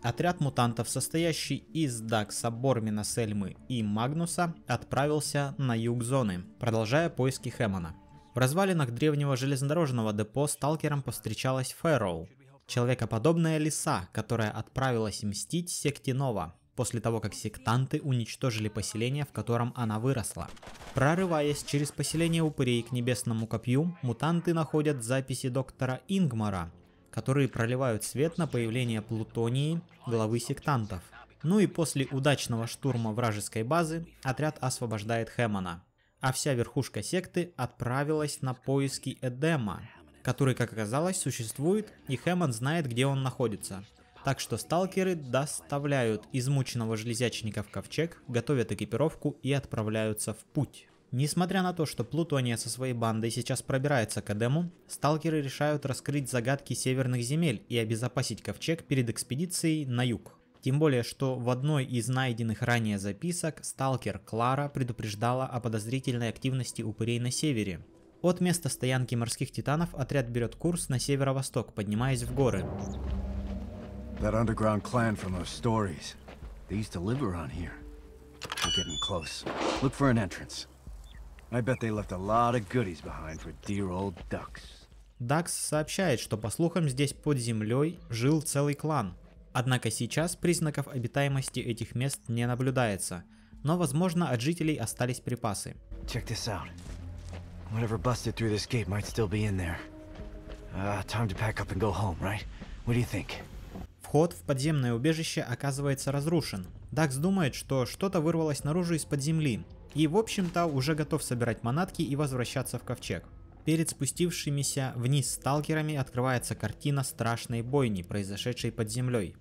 отряд мутантов, состоящий из Дакса, Бормина, Сельмы и Магнуса, отправился на юг зоны, продолжая поиски Хэммона. В развалинах древнего железнодорожного депо сталкерам повстречалась Фэрроу, человекоподобная лиса, которая отправилась мстить секте Нова, после того как сектанты уничтожили поселение, в котором она выросла. Прорываясь через поселение упырей к небесному копью, мутанты находят записи доктора Ингмара, которые проливают свет на появление Плутонии, главы сектантов. Ну и после удачного штурма вражеской базы отряд освобождает Хэммона, а вся верхушка секты отправилась на поиски Эдема, который, как оказалось, существует, и Хэммон знает, где он находится. Так что сталкеры доставляют измученного железячника в ковчег, готовят экипировку и отправляются в путь. Несмотря на то, что Плутония со своей бандой сейчас пробирается к Эдему, сталкеры решают раскрыть загадки северных земель и обезопасить ковчег перед экспедицией на юг. Тем более, что в одной из найденных ранее записок сталкер Клара предупреждала о подозрительной активности упырей на севере. От места стоянки морских титанов отряд берет курс на северо-восток, поднимаясь в горы. That underground clan from those stories. They used to live around here. We're getting close. Look for an entrance. I bet they left a lot of goodies behind for dear old Ducks. Дакс сообщает, что по слухам здесь под землей жил целый клан. Однако сейчас признаков обитаемости этих мест не наблюдается, но возможно от жителей остались припасы. Check this out. Whatever busted through this gate might still be in there. Time to pack up and go home, right? What do you think? Вход в подземное убежище оказывается разрушен. Дакс думает, что что-то вырвалось наружу из-под земли, и в общем-то уже готов собирать манатки и возвращаться в ковчег. Перед спустившимися вниз сталкерами открывается картина страшной бойни, произошедшей под землей.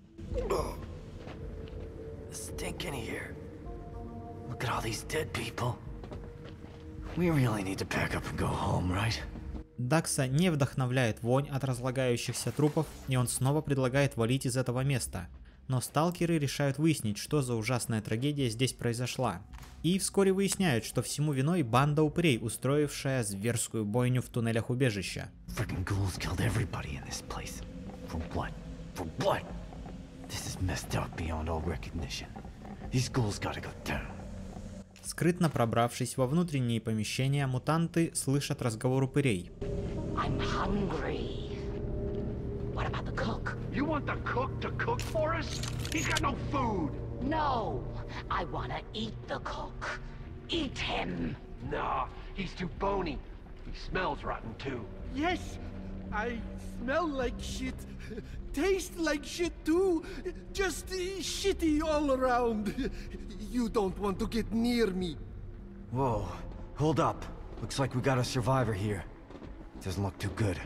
Дакса не вдохновляет вонь от разлагающихся трупов, и он снова предлагает валить из этого места. Но сталкеры решают выяснить, что за ужасная трагедия здесь произошла. И вскоре выясняют, что всему виной банда упырей, устроившая зверскую бойню в туннелях убежища. Скрытно пробравшись во внутренние помещения, мутанты слышат разговор упырей. I'm hungry. What about the cook? You want the cook to cook for us? He's got no food. No, I wanna eat the cook. Eat him. Nah, he's too bony. He smells rotten too. Yes, I smell like shit. Taste like shit too. Just shitty all around. You don't want to get near me. Whoa, hold up. Looks like we got a survivor here. Doesn't look too good.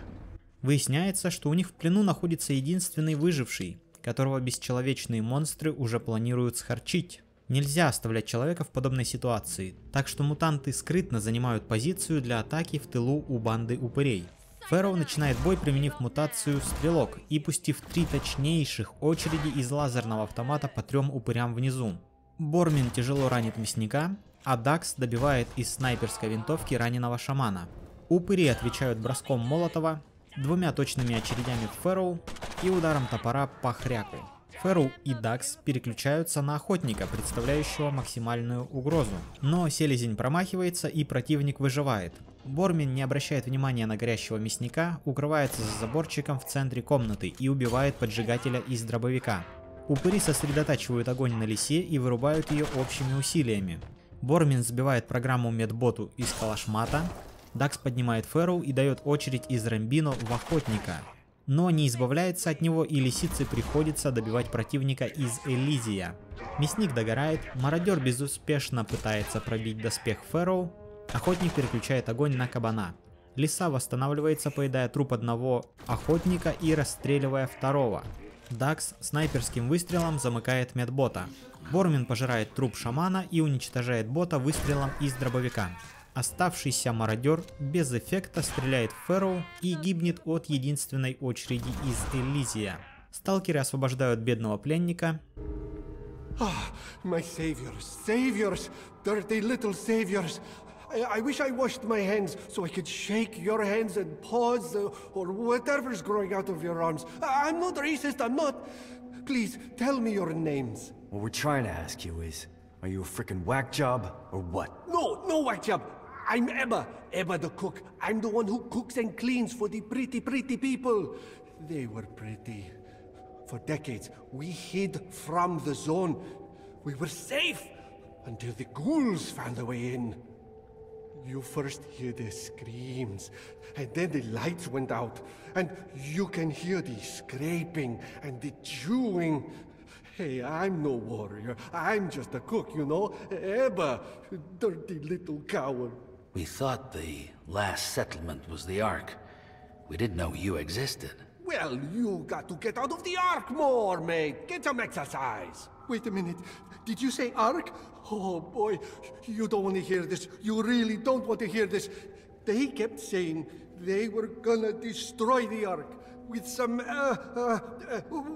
Выясняется, что у них в плену находится единственный выживший, которого бесчеловечные монстры уже планируют схарчить. Нельзя оставлять человека в подобной ситуации, так что мутанты скрытно занимают позицию для атаки в тылу у банды упырей. Фэрроу начинает бой, применив мутацию «Стрелок» и пустив 3 точнейших очереди из лазерного автомата по 3 упырям внизу. Бормин тяжело ранит мясника, а Дакс добивает из снайперской винтовки раненого шамана. Упыри отвечают броском Молотова, 2 точными очередями в Фэрроу и ударом топора по хряку. Фэрроу и Дакс переключаются на охотника, представляющего максимальную угрозу. Но селезень промахивается и противник выживает. Бормин не обращает внимания на горящего мясника, укрывается за заборчиком в центре комнаты и убивает поджигателя из дробовика. Упыри сосредотачивают огонь на лисе и вырубают ее общими усилиями. Бормин сбивает программу медботу из калашмата. Дакс поднимает Фэрроу и дает очередь из рамбино в охотника. Но не избавляется от него, и лисице приходится добивать противника из Элизия. Мясник догорает, мародер безуспешно пытается пробить доспех Фэрроу, охотник переключает огонь на кабана. Лиса восстанавливается, поедая труп одного охотника и расстреливая второго. Дакс снайперским выстрелом замыкает медбота. Бормин пожирает труп шамана и уничтожает бота выстрелом из дробовика. Оставшийся мародер без эффекта стреляет в Фэрроу и гибнет от единственной очереди из Элизия. Сталкеры освобождают бедного пленника. My saviors, saviors, dirty little saviors. I wish I washed my hands so I could shake your hands and paws or whatever's growing out of your arms. I'm not racist, I'm not. please tell me your names. What we're trying to ask you is, are you a frickin' whack job or what? No whack job. I'm Ebba. Ebba the cook. I'm the one who cooks and cleans for the pretty people. They were pretty. For decades, we hid from the zone. We were safe until the ghouls found a way in. You first hear the screams, and then the lights went out, and you can hear the scraping and the chewing. Hey, I'm no warrior. I'm just a cook, you know? Ebba, dirty little coward. We thought the last settlement was the Ark. We didn't know you existed. Well, you got to get out of the Ark more, mate. Get some exercise. Wait a minute. Did you say Ark? Oh, boy. You don't want to hear this. You really don't want to hear this. They kept saying they were gonna destroy the Ark with some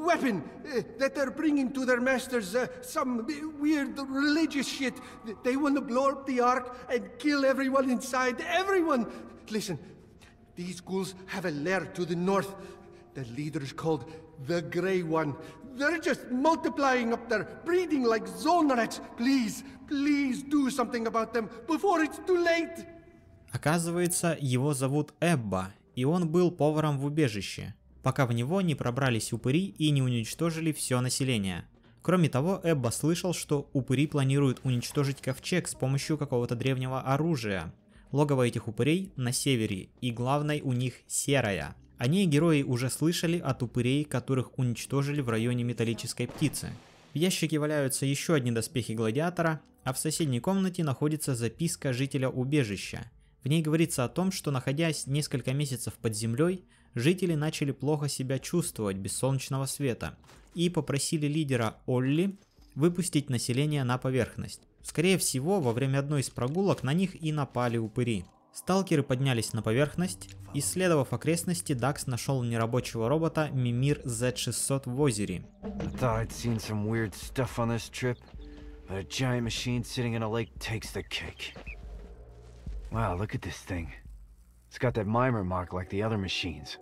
weapon that they're bringing to their masters. Some weird religious shit. They want to blow up the Ark and kill everyone inside. Everyone! Listen, these ghouls have a lair to the north. The leader is called the Grey One. They're just multiplying up there, breeding like zone rats. Please do something about them before it's too late. Оказывается, его зовут Эбба, и он был поваром в убежище, пока в него не пробрались упыри и не уничтожили все население. Кроме того, Эбба слышал, что упыри планируют уничтожить ковчег с помощью какого-то древнего оружия. Логово этих упырей на севере, и главной у них серая. О ней герои уже слышали от упырей, которых уничтожили в районе металлической птицы. В ящике валяются еще одни доспехи гладиатора, а в соседней комнате находится записка жителя убежища. В ней говорится о том, что, находясь несколько месяцев под землей, жители начали плохо себя чувствовать без солнечного света и попросили лидера Олли выпустить население на поверхность. Скорее всего, во время одной из прогулок на них и напали упыри. Сталкеры поднялись на поверхность. Исследовав окрестности, Дакс нашел нерабочего робота Мимир Z600 в озере. But a giant machine sitting in a lake takes the cake. Wow, look at this thing. It's got that mimer mark like the other machines.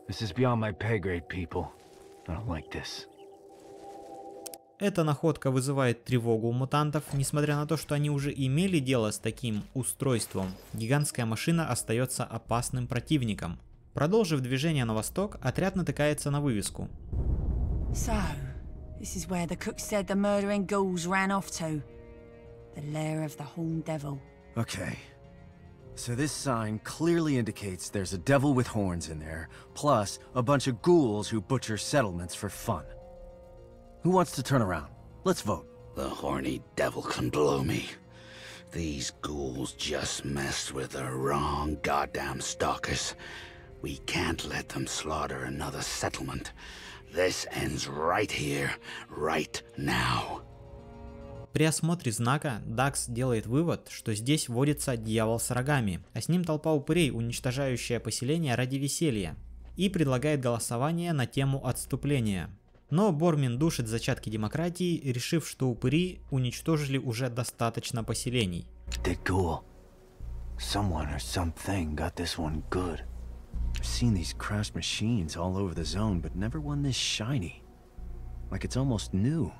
This is beyond my pay grade, people. I don't like this. Эта находка вызывает тревогу у мутантов. Несмотря на то, что они уже имели дело с таким устройством, гигантская машина остается опасным противником. Продолжив движение на восток, отряд натыкается на вывеску. This is where the cook said the murdering ghouls ran off to. The lair of the Horned Devil. Okay. So this sign clearly indicates there's a devil with horns in there, plus a bunch of ghouls who butcher settlements for fun. Who wants to turn around? Let's vote. The horny devil can blow me. These ghouls just messed with the wrong goddamn stalkers. We can't let them slaughter another settlement. This ends right here, right now. При осмотре знака Дакс делает вывод, что здесь водится дьявол с рогами, а с ним толпа упырей, уничтожающая поселение ради веселья, и предлагает голосование на тему отступления. Но Бормин душит зачатки демократии, решив, что упыри уничтожили уже достаточно поселений. I've seen these crashed machines all over the zone, but never one this shiny. Like it's almost new.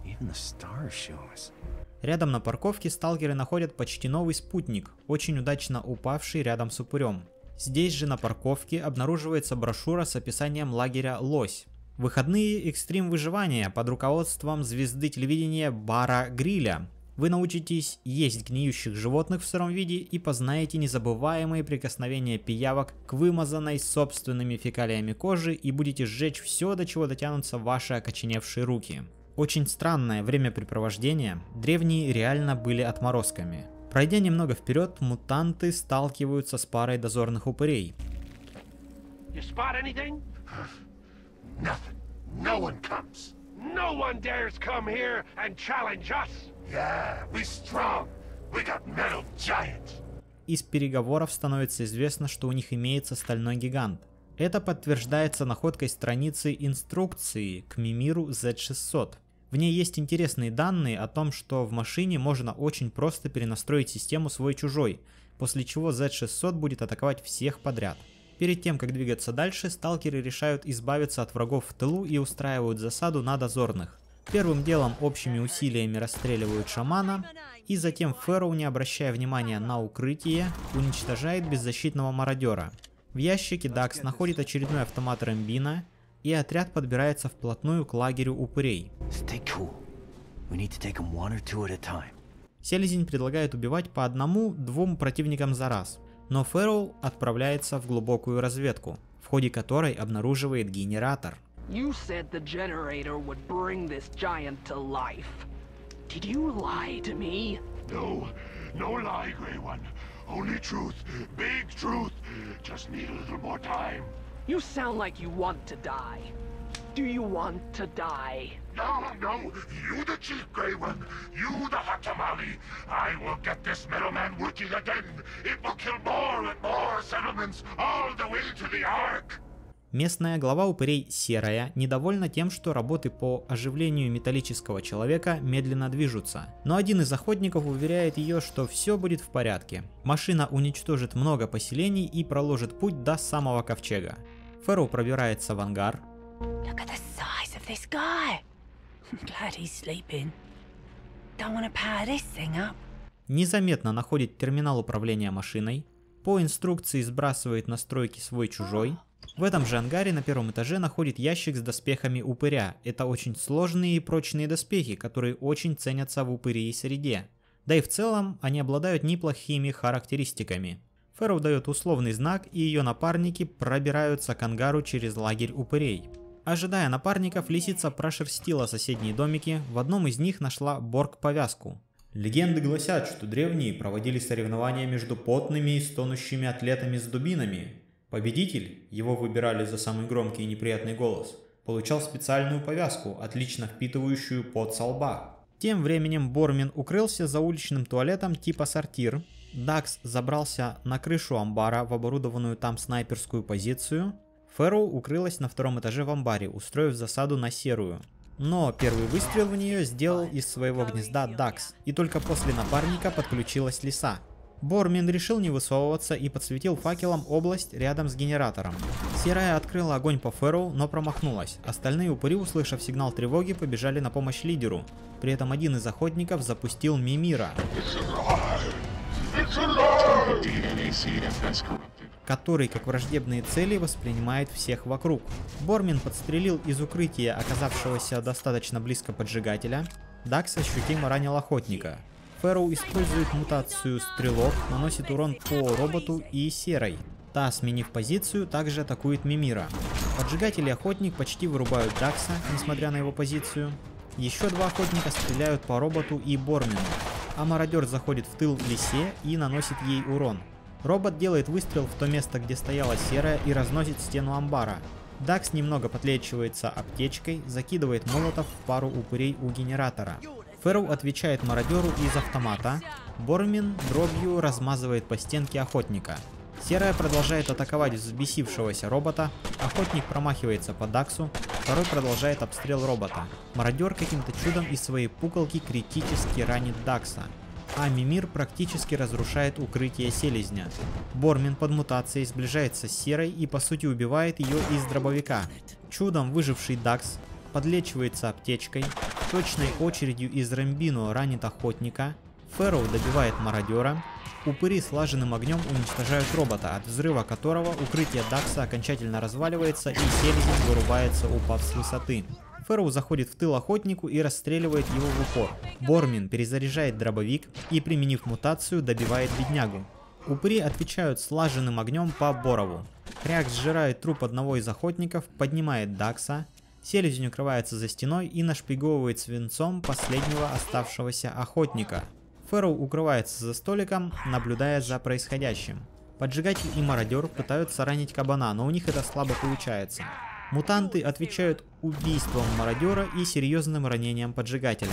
Even the stars show us. Рядом на парковке сталкеры находят почти новый спутник, очень удачно упавший рядом с упырем. Здесь же на парковке обнаруживается брошюра с описанием лагеря «Лось». Выходные экстрим выживания под руководством звезды телевидения Бара Гриля. Вы научитесь есть гниющих животных в сыром виде и познаете незабываемые прикосновения пиявок к вымазанной собственными фекалиями кожи и будете сжечь все, до чего дотянутся ваши окоченевшие руки. Очень странное времяпрепровождение, древние реально были отморозками. Пройдя немного вперед, мутанты сталкиваются с парой дозорных упырей. You spot anything? Nothing. No one comes. No one dares come here and challenge us. Yeah, we strong. We got metal giants. Из переговоров становится известно, что у них имеется стальной гигант. Это подтверждается находкой страницы инструкции к Мимиру Z600. В ней есть интересные данные о том, что в машине можно очень просто перенастроить систему свой-чужой, после чего Z600 будет атаковать всех подряд. Перед тем, как двигаться дальше, сталкеры решают избавиться от врагов в тылу и устраивают засаду на дозорных. Первым делом общими усилиями расстреливают шамана, и затем Фэрроу, не обращая внимания на укрытие, уничтожает беззащитного мародера. В ящике Дакс находит очередной автомат Рэмбина, и отряд подбирается вплотную к лагерю упырей. Селезень предлагает убивать по одному-двум противникам за раз, но Фэрроу отправляется в глубокую разведку, в ходе которой обнаруживает генератор. You said the generator would bring this giant to life. Did you lie to me? No, no lie, Grey One. Only truth, big truth. Just need a little more time. You sound like you want to die. Do you want to die? No, no, you the chief, Grey One. You the hot tamale. I will get this middleman working again. It will kill more and more settlements all the way to the Ark. Местная глава упырей Серая недовольна тем, что работы по оживлению металлического человека медленно движутся. Но один из охотников уверяет ее, что все будет в порядке. Машина уничтожит много поселений и проложит путь до самого ковчега. Фэрроу пробирается в ангар. Незаметно находит терминал управления машиной. По инструкции сбрасывает настройки свой-чужой. В этом же ангаре на первом этаже находит ящик с доспехами упыря. Это очень сложные и прочные доспехи, которые очень ценятся в упырей среде. Да и в целом они обладают неплохими характеристиками. Фэрроу дает условный знак, и ее напарники пробираются к ангару через лагерь упырей. Ожидая напарников, лисица прошерстила соседние домики, в одном из них нашла Борг-повязку. Легенды гласят, что древние проводили соревнования между потными и стонущими атлетами с дубинами. Победитель, его выбирали за самый громкий и неприятный голос, получал специальную повязку, отлично впитывающую пот со лба. Тем временем Бормин укрылся за уличным туалетом типа сортир, Дакс забрался на крышу амбара в оборудованную там снайперскую позицию, Фэрроу укрылась на втором этаже в амбаре, устроив засаду на Серую. Но первый выстрел в нее сделал из своего гнезда Дакс, и только после напарника подключилась лиса. Бормин решил не высовываться и подсветил факелом область рядом с генератором. Серая открыла огонь по Фэрроу, но промахнулась. Остальные упыри, услышав сигнал тревоги, побежали на помощь лидеру. При этом один из охотников запустил Мимира, который как враждебные цели воспринимает всех вокруг. Бормин подстрелил из укрытия оказавшегося достаточно близко поджигателя. Дакс ощутимо ранил охотника. Фэрроу использует мутацию Стрелок, наносит урон по роботу и Серой. Та, сменив позицию, также атакует Мимира. Поджигатель и охотник почти вырубают Дакса, несмотря на его позицию. Еще два охотника стреляют по роботу и Бормину. А мародер заходит в тыл лисе и наносит ей урон. Робот делает выстрел в то место, где стояла Серая, и разносит стену амбара. Дакс немного подлечивается аптечкой, закидывает молотов в пару упырей у генератора. Фэрроу отвечает мародеру из автомата. Бормин дробью размазывает по стенке охотника. Серая продолжает атаковать взбесившегося робота. Охотник промахивается по Даксу. Второй продолжает обстрел робота. Мародер каким-то чудом из своей пуколки критически ранит Дакса. А Мимир практически разрушает укрытие селезня. Бормин под мутацией сближается с Серой и по сути убивает ее из дробовика. Чудом выживший Дакс подлечивается аптечкой, точной очередью из Рэмбино ранит охотника, Фэрроу добивает мародера, упыри слаженным огнем уничтожают робота, от взрыва которого укрытие Дакса окончательно разваливается и селезень вырубается, упав с высоты. Фэрроу заходит в тыл охотнику и расстреливает его в упор. Бормин перезаряжает дробовик и, применив мутацию, добивает беднягу. Упыри отвечают слаженным огнем по Борову. Кряк сжирает труп одного из охотников, поднимает Дакса. Селезень укрывается за стеной и нашпиговывает свинцом последнего оставшегося охотника. Фэрроу укрывается за столиком, наблюдая за происходящим. Поджигатель и мародер пытаются ранить кабана, но у них это слабо получается. Мутанты отвечают убийством мародера и серьезным ранением поджигателя.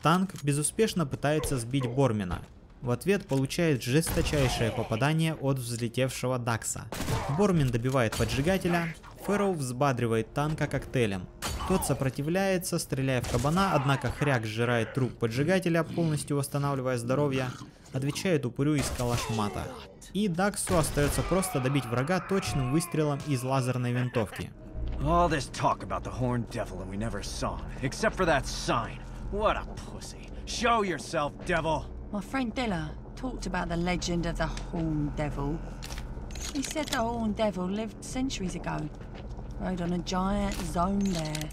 Танк безуспешно пытается сбить Бормина. В ответ получает жесточайшее попадание от взлетевшего Дакса. Бормин добивает поджигателя. Фэрроу взбадривает танка коктейлем. Тот сопротивляется, стреляя в кабана, однако хряк сжирает труп поджигателя, полностью восстанавливая здоровье, отвечает упырю из калашмата. И Даксу остается просто добить врага точным выстрелом из лазерной винтовки. All this talk about the Horned Devil and we never saw him, except for that sign. What a pussy. Show yourself, devil! My friend Dilla talked about the legend of the Horned Devil. He said the Horned Devil lived centuries ago. Rode on a giant zone there,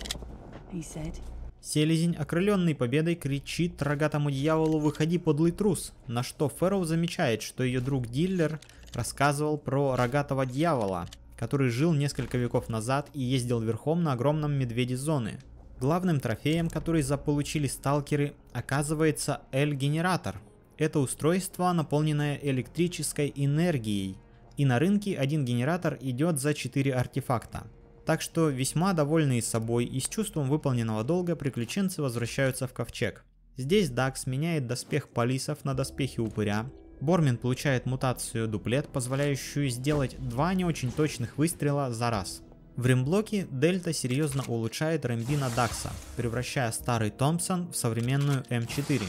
he said. Селезень, окрыленный победой, кричит рогатому дьяволу: «Выходи, подлый трус!», на что Фэрроу замечает, что ее друг-диллер рассказывал про рогатого дьявола, который жил несколько веков назад и ездил верхом на огромном медведе зоны. Главным трофеем, который заполучили сталкеры, оказывается Эль-генератор. Это устройство, наполненное электрической энергией, и на рынке один генератор идет за 4 артефакта. Так что весьма довольные собой и с чувством выполненного долга приключенцы возвращаются в ковчег. Здесь Дакс меняет доспех полисов на доспехи упыря. Бормин получает мутацию дуплет, позволяющую сделать 2 не очень точных выстрела за раз. В ремблоке Дельта серьезно улучшает рембина Дакса, превращая старый Томпсон в современную М4.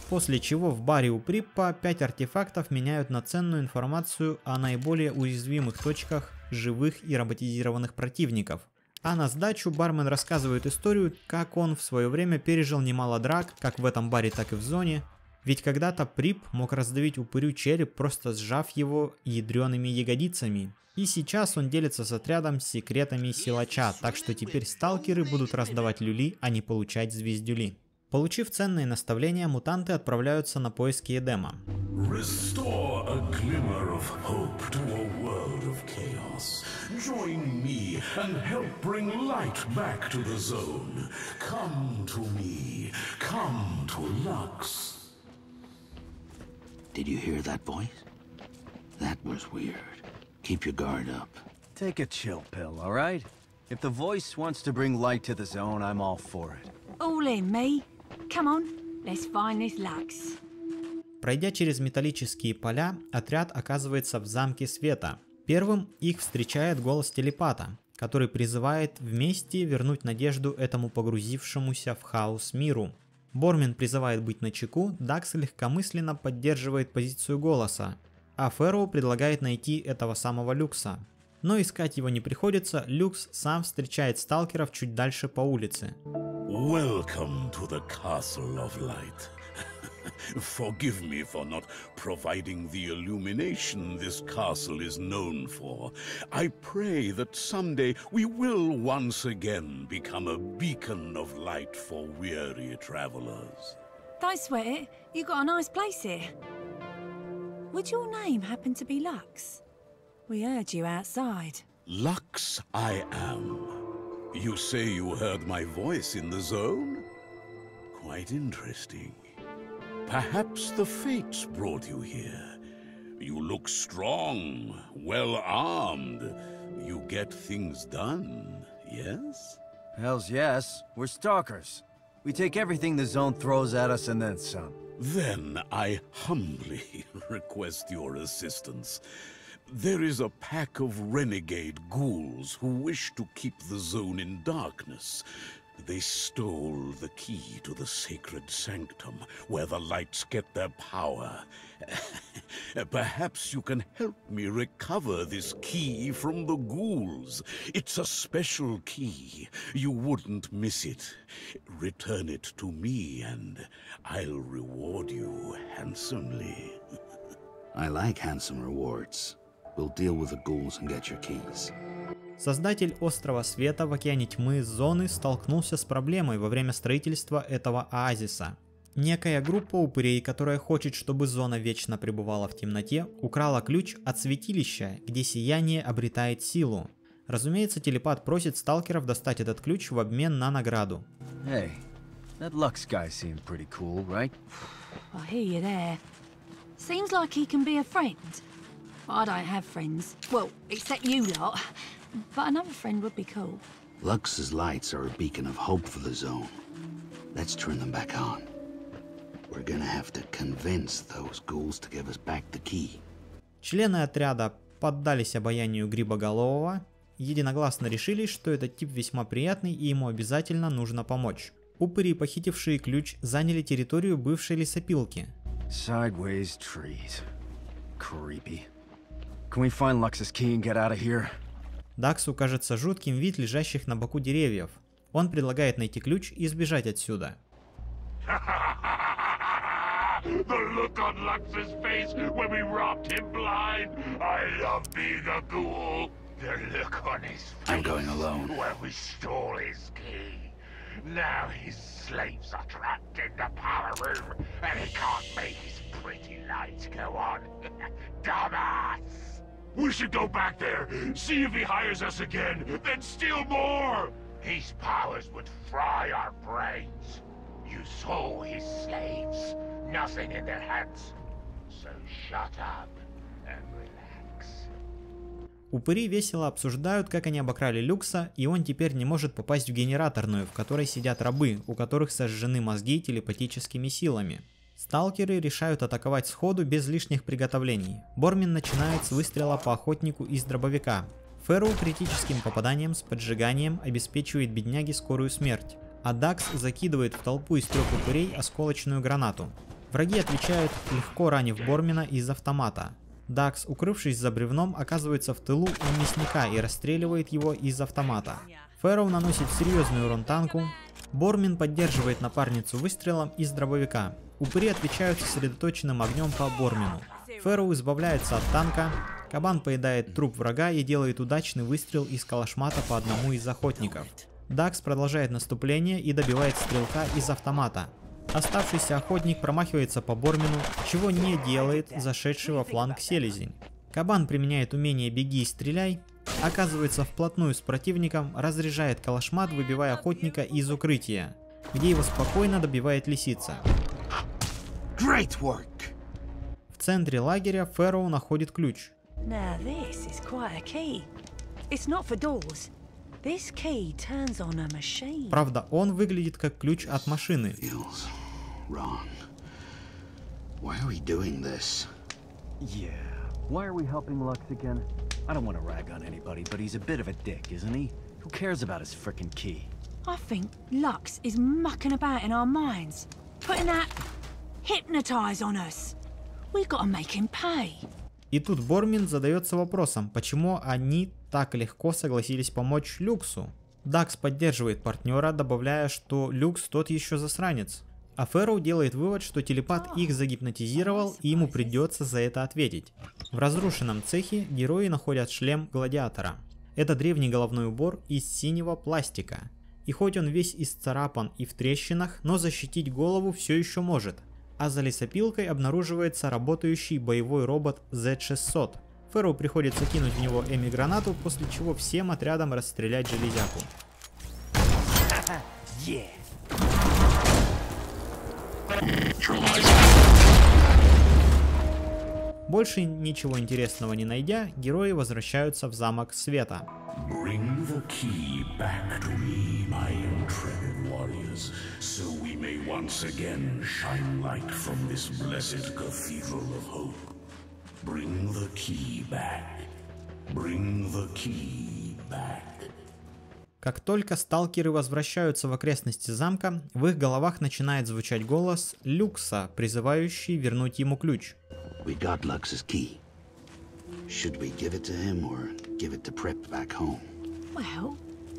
После чего в баре у Приппа 5 артефактов меняют на ценную информацию о наиболее уязвимых точках живых и роботизированных противников. А на сдачу бармен рассказывает историю, как он в свое время пережил немало драк, как в этом баре, так и в зоне. Ведь когда-то Припп мог раздавить упырю череп, просто сжав его ядреными ягодицами. И сейчас он делится с отрядом секретами силача, так что теперь сталкеры будут раздавать люли, а не получать звездюли. Получив ценные наставления, мутанты отправляются на поиски Эдема. Did you hear that voice? That was weird. Keep your guard up. Take a chill pill, alright? If the voice wants to bring light to the zone, I'm all for it. All in, me. Come on, let's find this Lux. Пройдя через металлические поля, отряд оказывается в замке света. Первым их встречает голос телепата, который призывает вместе вернуть надежду этому погрузившемуся в хаос миру. Бормин призывает быть начеку, Дакс легкомысленно поддерживает позицию голоса, а Фэрроу предлагает найти этого самого Люкса. Но искать его не приходится, Люкс сам встречает сталкеров чуть дальше по улице. Welcome to the Castle of Light. Forgive me for not providing the illumination this castle is known for. I pray that someday we will once again become a beacon of light for weary travelers. Don't sweat it. You got a nice place here. Would your name happen to be Lux? We heard you outside. Lux I am. You say you heard my voice in the zone? Quite interesting. Perhaps the fates brought you here. You look strong, well-armed. You get things done, yes? Hells yes. We're stalkers. We take everything the zone throws at us and then some. Then I humbly request your assistance. There is a pack of renegade ghouls who wish to keep the zone in darkness. They stole the key to the sacred sanctum, where the lights get their power. Perhaps you can help me recover this key from the ghouls. It's a special key. You wouldn't miss it. Return it to me, and I'll reward you handsomely. I like handsome rewards. We'll deal with the ghouls and get your keys. Создатель Острова Света в океане тьмы зоны столкнулся с проблемой во время строительства этого оазиса. Некая группа упырей, которая хочет, чтобы зона вечно пребывала в темноте, украла ключ от святилища, где сияние обретает силу. Разумеется, телепат просит сталкеров достать этот ключ в обмен на награду. Hey, that Lux guy seemed pretty cool, right? I hear you there. Seems like he can be a friend. I don't have friends. Well, except you lot. But another friend would be cool. Lux's lights are a beacon of hope for the zone. Let's turn them back on. We're gonna have to convince those ghouls to give us back the key. Члены отряда поддались обаянию Грибоголового, единогласно решили, что этот тип весьма приятный и ему обязательно нужно помочь. Упыри, похитившие ключ, заняли территорию бывшей лесопилки. Sideways trees. Creepy. Can we find Lux's key and get out of here? Даксу кажется жутким вид лежащих на боку деревьев. Он предлагает найти ключ и сбежать отсюда. The look on Lux's face when we robbed him blind. I love being a ghoul. The look on his face I'm going alone. when we stole his key. Now his slaves are trapped in the power room, and he can't make his pretty lights go on. Dumbass! We should go back there, see if he hires us again, then steal more! His powers would fry our brains. You saw his slaves, nothing in their hands. So shut up and relax. Упыри весело обсуждают, как они обокрали Люкса, и он теперь не может попасть в генераторную, в которой сидят рабы, у которых сожжены мозги телепатическими силами. Сталкеры решают атаковать сходу без лишних приготовлений. Бормин начинает с выстрела по охотнику из дробовика. Фэрроу критическим попаданием с поджиганием обеспечивает бедняге скорую смерть, а Дакс закидывает в толпу из 3 упырей осколочную гранату. Враги отвечают, легко ранив Бормина из автомата. Дакс, укрывшись за бревном, оказывается в тылу у мясника и расстреливает его из автомата. Фэрроу наносит серьезный урон танку. Бормин поддерживает напарницу выстрелом из дробовика. Упыри отвечают сосредоточенным огнем по Бормину. Фэрроу избавляется от танка. Кабан поедает труп врага и делает удачный выстрел из калашмата по одному из охотников. Дакс продолжает наступление и добивает стрелка из автомата. Оставшийся охотник промахивается по Бормину, чего не делает зашедший во фланг селезень. Кабан применяет умение «беги и стреляй», оказывается вплотную с противником, разряжает калашмат, выбивая охотника из укрытия, где его спокойно добивает лисица. В центре лагеря Фэрроу находит ключ. Правда, он выглядит как ключ от машины. Why are we helping Lux again? I don't want to rag on anybody, but he's a bit of a dick, isn't he? Who cares about his frickin' key? I think Lux is mucking about in our minds, putting that hypnotize on us. We've got to make him pay. И тут Бормин задается вопросом, почему они так легко согласились помочь Люксу. Дакс поддерживает партнера, добавляя, что Люкс тот еще засранец. А Фэрроу делает вывод, что телепат их загипнотизировал и ему придется за это ответить. В разрушенном цехе герои находят шлем гладиатора. Это древний головной убор из синего пластика. И хоть он весь исцарапан и в трещинах, но защитить голову все еще может. А за лесопилкой обнаруживается работающий боевой робот Z600. Фэрроу приходится кинуть в него эми-гранату, после чего всем отрядом расстрелять железяку. Больше ничего интересного не найдя, герои возвращаются в замок света. Bring the key back to me, my intrepid warriors, so we may once again shine light from this blessed cathedral of hope. Bring the key back. Bring the key back. Как только сталкеры возвращаются в окрестности замка, в их головах начинает звучать голос Люкса, призывающий вернуть ему ключ. We got Lux's key. Should we give it to him or give it to Prep back home? Well,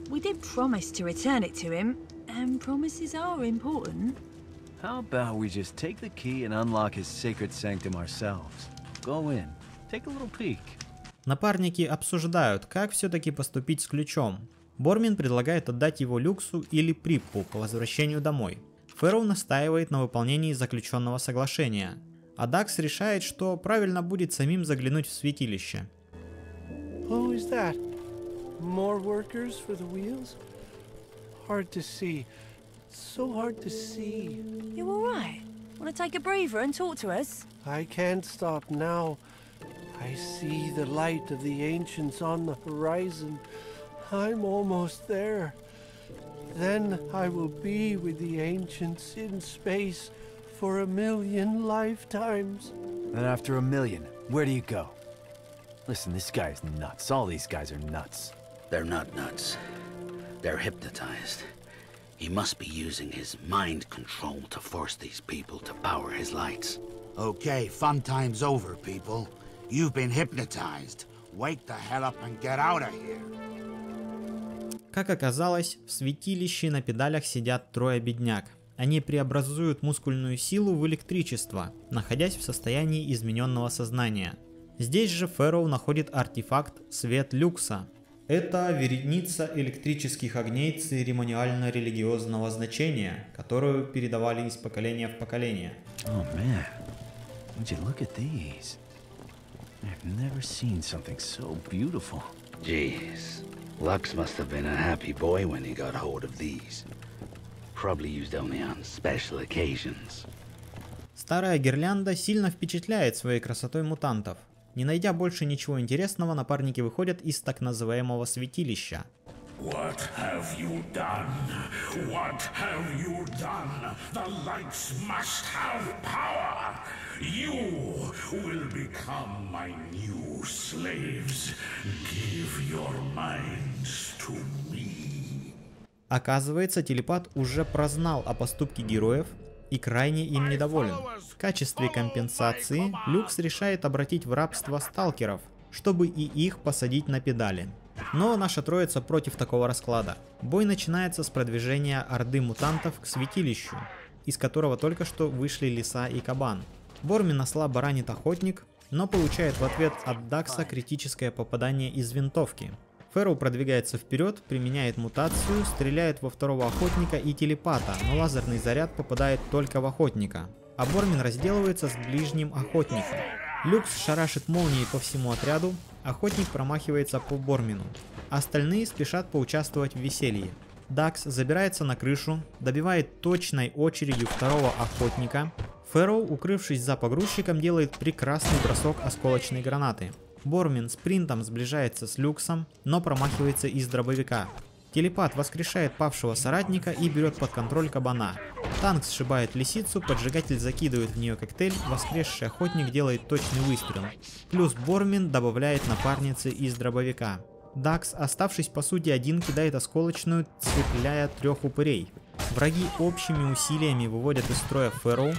we did promise to return it to him, and promises are important. How about we just take the key and unlock his sacred sanctum ourselves? Go in, take a little peek. Напарники обсуждают, как все-таки поступить с ключом. Бормин предлагает отдать его Люксу или Приппу по возвращению домой. Фэрроу настаивает на выполнении заключенного соглашения. А Дакс решает, что правильно будет самим заглянуть в святилище. Who is that? More workers for the wheels? Hard to see. So hard to see. You all right? Want to take a breather and talk to us? I can't stop now. I see the light of the ancients on the horizon. I'm almost there. Then I will be with the ancients in space for 1,000,000 lifetimes. Then after 1,000,000, where do you go? Listen, this guy is nuts. All these guys are nuts. They're not nuts. They're hypnotized. He must be using his mind control to force these people to power his lights. Okay, fun time's over, people. You've been hypnotized. Wake the hell up and get out of here. Как оказалось, в святилище на педалях сидят трое бедняк. Они преобразуют мускульную силу в электричество, находясь в состоянии измененного сознания. Здесь же Фэрроу находит артефакт «Свет Люкса». Это вереница электрических огней церемониально-религиозного значения, которую передавали из поколения в поколение. Oh man, would you look at these? I've never seen something so beautiful. Jeez, Lux must have been a happy boy when he got hold of these. Probably used only on special occasions. Старая гирлянда сильно впечатляет своей красотой мутантов. Не найдя больше ничего интересного, напарники выходят из так называемого святилища. What have you done? What have you done? The lights must have power. You will become my new slaves. Give your minds to me. Оказывается, телепат уже прознал о поступке героев и крайне им недоволен. В качестве компенсации Люкс решает обратить в рабство сталкеров, чтобы и их посадить на педали. Но наша троица против такого расклада. Бой начинается с продвижения орды мутантов к святилищу, из которого только что вышли лиса и кабан. Бормин слабо ранит охотник, но получает в ответ от Дакса критическое попадание из винтовки. Фэрроу продвигается вперед, применяет мутацию, стреляет во второго охотника и телепата, но лазерный заряд попадает только в охотника. А Бормин разделывается с ближним охотником. Люкс шарашит молнией по всему отряду, охотник промахивается по Бормину. Остальные спешат поучаствовать в веселье. Дакс забирается на крышу, добивает точной очередью второго охотника. Фэрроу, укрывшись за погрузчиком, делает прекрасный бросок осколочной гранаты. Бормин спринтом сближается с Люксом, но промахивается из дробовика. Телепат воскрешает павшего соратника и берет под контроль кабана. Танк сшибает лисицу, поджигатель закидывает в нее коктейль, воскресший охотник делает точный выстрел. Плюс Бормин добавляет напарницы из дробовика. Дакс, оставшись по сути один, кидает осколочную, цепляя трех упырей. Враги общими усилиями выводят из строя Фэрроу.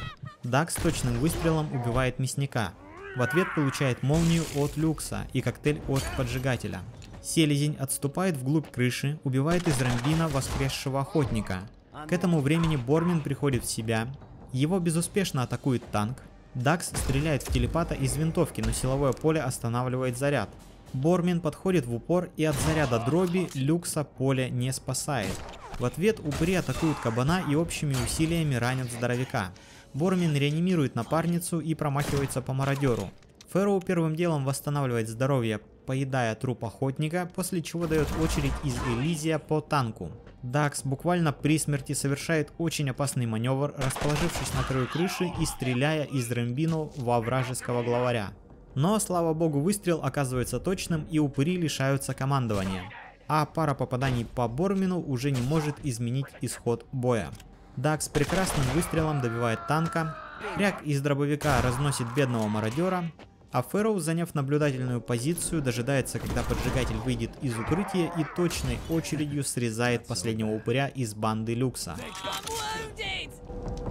Дакс точным выстрелом убивает мясника. В ответ получает молнию от Люкса и коктейль от поджигателя. Селезень отступает вглубь крыши, убивает из рамбина воскресшего охотника. К этому времени Бормин приходит в себя. Его безуспешно атакует танк. Дакс стреляет в телепата из винтовки, но силовое поле останавливает заряд. Бормин подходит в упор, и от заряда дроби Люкса поле не спасает. В ответ упыри атакуют кабана и общими усилиями ранят здоровяка. Бормин реанимирует напарницу и промахивается по мародеру. Фэрроу первым делом восстанавливает здоровье, поедая труп охотника, после чего дает очередь из Элизия по танку. Дакс буквально при смерти совершает очень опасный маневр, расположившись на краю крыши и стреляя из рамбину во вражеского главаря. Но, слава богу, выстрел оказывается точным, и упыри лишаются командования. А пара попаданий по Бормину уже не может изменить исход боя. Дакс прекрасным выстрелом добивает танка, Кряк из дробовика разносит бедного мародера, а Фэрроу, заняв наблюдательную позицию, дожидается, когда поджигатель выйдет из укрытия и точной очередью срезает последнего упыря из банды Люкса.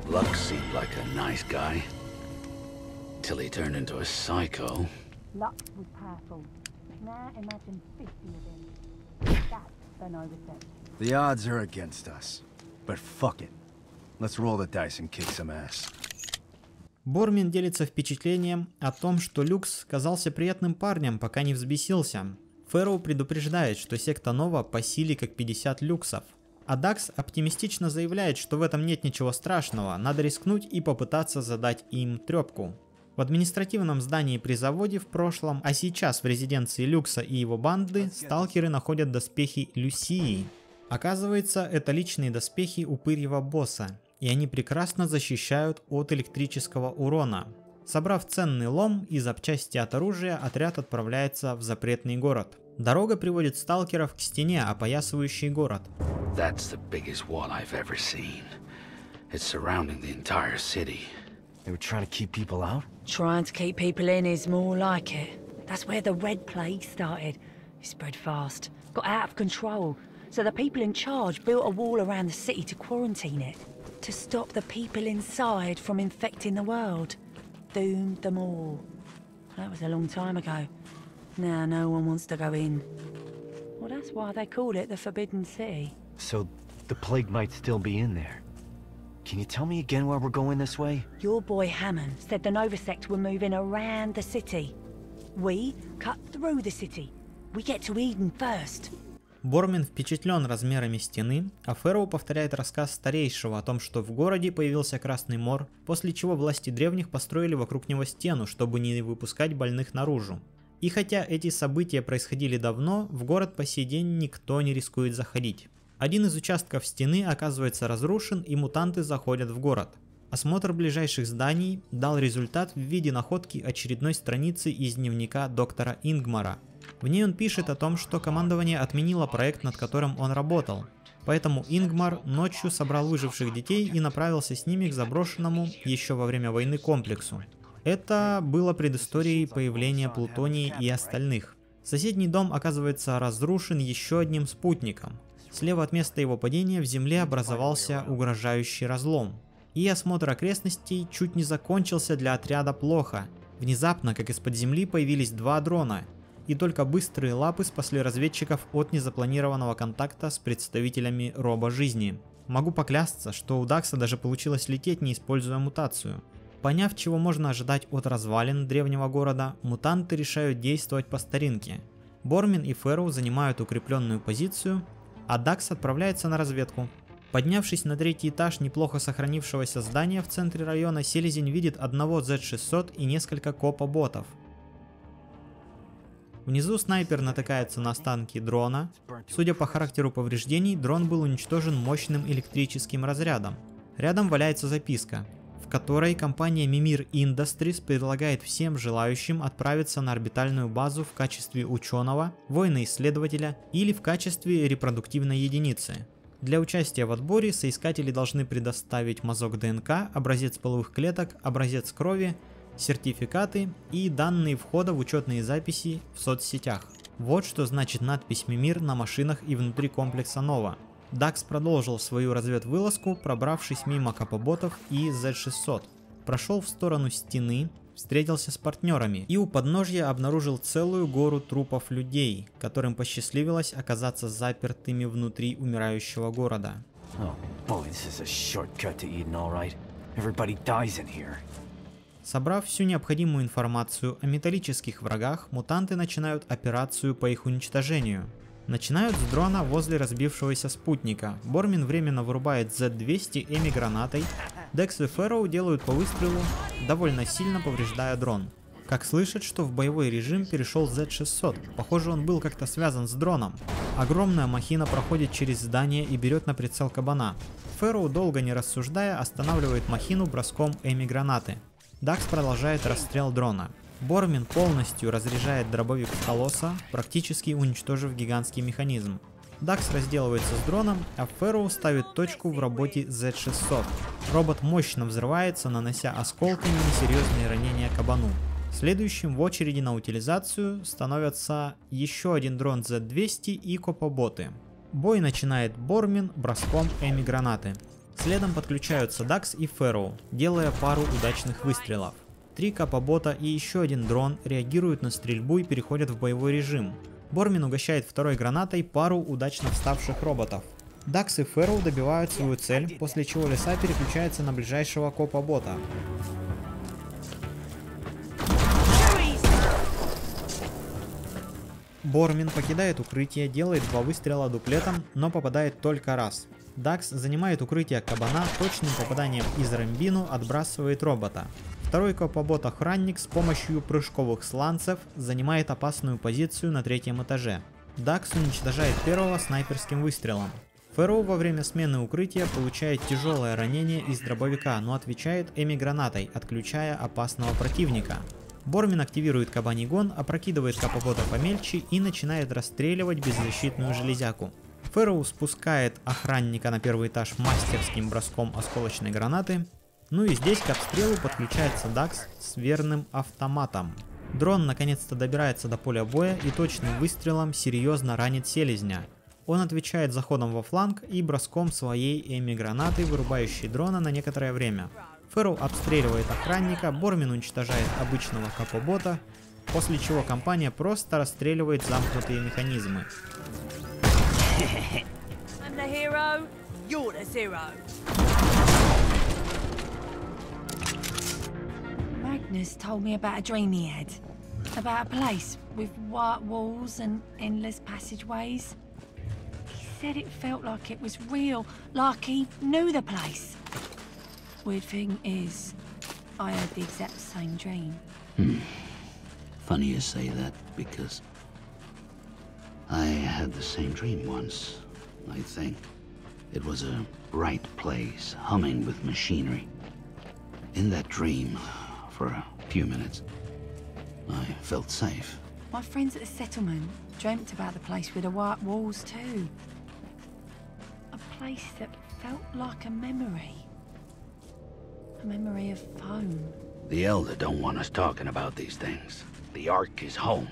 Lux seemed like a nice guy, till he turned into a psycho. Lux was powerful. Now imagine 50 of them. That's an overstep. The odds are against us, but fuck it. Let's roll the dice and kick some ass. Бормин делится впечатлением о том, что Люкс казался приятным парнем, пока не взбесился. Фэрроу предупреждает, что секта Нова по силе как 50 люксов. А Дакс оптимистично заявляет, что в этом нет ничего страшного, надо рискнуть и попытаться задать им трепку. В административном здании при заводе в прошлом, а сейчас в резиденции Люкса и его банды, сталкеры находят доспехи Люсии. Оказывается, это личные доспехи упырьего босса, и они прекрасно защищают от электрического урона. Собрав ценный лом и запчасти от оружия, отряд отправляется в запретный город. Дорога приводит сталкеров к стене, опоясывающей город. That's the biggest wall I've ever seen. It's surrounding the entire city. They were trying to keep people out? Trying to keep people in is more like it. That's where the Red Plague started. It spread fast. got out of control, so the people in charge built a wall around the city to quarantine it, to stop the people inside from infecting the world. Doomed them all. That was a long time ago. Now no one wants to go in. Well, that's why they call it the Forbidden City. So, the plague might still be in there. Can you tell me again why we're going this way? Your boy Hammond said the Nova Sect were moving around the city. We cut through the city. We get to Eden first. Бормин впечатлен размерами стены, а Фэрроу повторяет рассказ старейшего о том, что в городе появился Красный Мор, после чего власти древних построили вокруг него стену, чтобы не выпускать больных наружу. И хотя эти события происходили давно, в город по сей день никто не рискует заходить. Один из участков стены оказывается разрушен, и мутанты заходят в город. Осмотр ближайших зданий дал результат в виде находки очередной страницы из дневника доктора Ингмара. В ней он пишет о том, что командование отменило проект, над которым он работал. Поэтому Ингмар ночью собрал выживших детей и направился с ними к заброшенному еще во время войны комплексу. Это было предысторией появления Плутонии и остальных. Соседний дом оказывается разрушен еще одним спутником. Слева от места его падения в земле образовался угрожающий разлом. И осмотр окрестностей чуть не закончился для отряда плохо. Внезапно, как из-под земли, появились два дрона. И только быстрые лапы спасли разведчиков от незапланированного контакта с представителями робо-жизни. Могу поклясться, что у Дакса даже получилось лететь, не используя мутацию. Поняв, чего можно ожидать от развалин древнего города, мутанты решают действовать по старинке. Бормин и Фэрроу занимают укрепленную позицию, а Дакс отправляется на разведку. Поднявшись на третий этаж неплохо сохранившегося здания в центре района, Селезень видит одного Z600 и несколько копа-ботов. Внизу снайпер натыкается на останки дрона. Судя по характеру повреждений, дрон был уничтожен мощным электрическим разрядом. Рядом валяется записка, в которой компания Mimir Industries предлагает всем желающим отправиться на орбитальную базу в качестве ученого, воина-исследователя или в качестве репродуктивной единицы. Для участия в отборе соискатели должны предоставить мазок ДНК, образец половых клеток, образец крови, сертификаты и данные входа в учетные записи в соцсетях. Вот что значит надпись Mimir на машинах и внутри комплекса Нова. Дакс продолжил свою разведвылазку, пробравшись мимо копоботов и Z600. Прошел в сторону стены, встретился с партнерами и у подножья обнаружил целую гору трупов людей, которым посчастливилось оказаться запертыми внутри умирающего города. Собрав всю необходимую информацию о металлических врагах, мутанты начинают операцию по их уничтожению. Начинают с дрона возле разбившегося спутника. Бормин временно вырубает Z200 Эми гранатой. Декс и Фэрроу делают по выстрелу, довольно сильно повреждая дрон. Как слышат, что в боевой режим перешел Z600. Похоже, он был как-то связан с дроном. Огромная махина проходит через здание и берет на прицел кабана. Фэрроу, долго не рассуждая, останавливает махину броском Эми гранаты. Дакс продолжает расстрел дрона. Бормин полностью разряжает дробовик в колосса, практически уничтожив гигантский механизм. Дакс разделывается с дроном, а Фэрроу ставит точку в работе Z600. Робот мощно взрывается, нанося осколками несерьезные ранения кабану. Следующим в очереди на утилизацию становятся еще один дрон Z200 и копоботы. Бой начинает Бормин броском Эми гранаты. Следом подключаются Дакс и Фэрроу, делая пару удачных выстрелов. 3 копобота и еще один дрон реагируют на стрельбу и переходят в боевой режим. Бормин угощает второй гранатой пару удачно вставших роботов. Дакс и Фэрроу добивают свою цель, после чего лиса переключается на ближайшего копобота. Бормин покидает укрытие, делает 2 выстрела дуплетом, но попадает только раз. Дакс занимает укрытие кабана, точным попаданием из рамбину отбрасывает робота. Второй копобот-охранник с помощью прыжковых сланцев занимает опасную позицию на 3-м этаже. Дакс уничтожает первого снайперским выстрелом. Фэрроу во время смены укрытия получает тяжелое ранение из дробовика, но отвечает Эми гранатой, отключая опасного противника. Бормин активирует кабаний гон, опрокидывает копобота помельче и начинает расстреливать беззащитную железяку. Фэрроу спускает охранника на 1-й этаж мастерским броском осколочной гранаты. Ну и здесь к обстрелу подключается Дакс с верным автоматом. Дрон наконец-то добирается до поля боя и точным выстрелом серьезно ранит селезня. Он отвечает заходом во фланг и броском своей Эми-гранаты, вырубающей дрона на некоторое время. Фэрроу обстреливает охранника, Бормин уничтожает обычного капобота, после чего компания просто расстреливает замкнутые механизмы. Magnus told me about a dream he had. About a place with white walls and endless passageways. He said it felt like it was real, like he knew the place. Weird thing is, I had the exact same dream. Funny you say that, because I had the same dream once, I think. It was a bright place, humming with machinery. In that dream, for a few minutes, I felt safe. My friends at the settlement dreamt about the place with the white walls too. A place that felt like a memory. A memory of home. The Elder don't want us talking about these things. The Ark is home.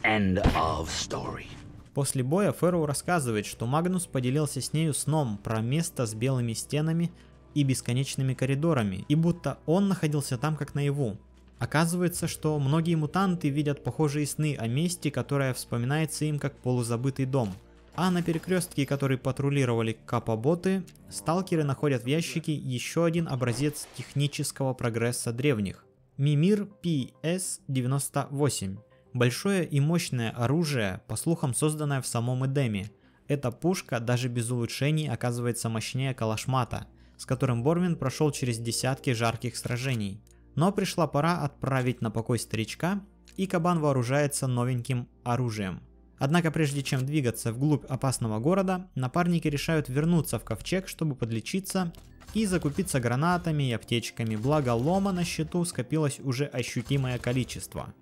End of story. После боя Фэрроу рассказывает, что Магнус поделился с нею сном про место с белыми стенами и бесконечными коридорами, и будто он находился там как наяву. Оказывается, что многие мутанты видят похожие сны о месте, которое вспоминается им как полузабытый дом. А на перекрестке, который патрулировали капоботы, сталкеры находят в ящике еще один образец технического прогресса древних. Мимир PS-98. Большое и мощное оружие, по слухам созданное в самом Эдеме. Эта пушка даже без улучшений оказывается мощнее Калашмата, с которым Бормин прошел через десятки жарких сражений. Но пришла пора отправить на покой старичка, и кабан вооружается новеньким оружием. Однако прежде чем двигаться вглубь опасного города, напарники решают вернуться в ковчег, чтобы подлечиться и закупиться гранатами и аптечками, благо лома на счету скопилось уже ощутимое количество.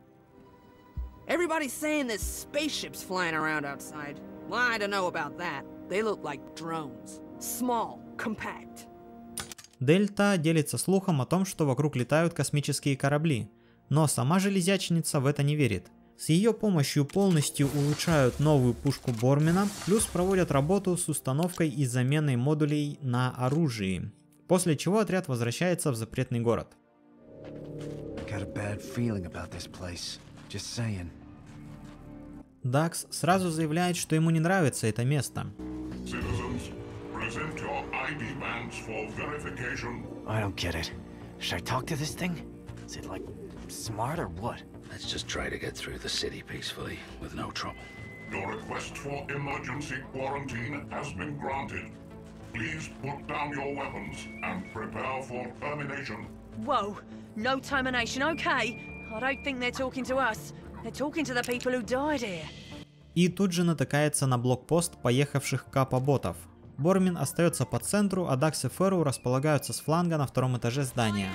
Everybody's saying there's spaceships flying around outside. Well, I don't know about that. They look like drones. Small, compact. Дельта делится слухом о том, что вокруг летают космические корабли, но сама Железячница в это не верит. С ее помощью полностью улучшают новую пушку Бормина, плюс проводят работу с установкой и заменой модулей на оружии, после чего отряд возвращается в запретный город. Дакс сразу заявляет, что ему не нравится это место. I don't get it. Should I talk to this thing? Is it like smart or what? Let's just try to get through the city peacefully with no trouble. Your request for emergency quarantine has been granted. Please put down your weapons and prepare for termination. Whoa, no termination, okay? I don't think they're talking to us. They're talking to the people who died here. И тут же натыкается на блокпост поехавших капоботов. Бормин остается по центру, а Дакс и Фэрроу располагаются с фланга на втором этаже здания.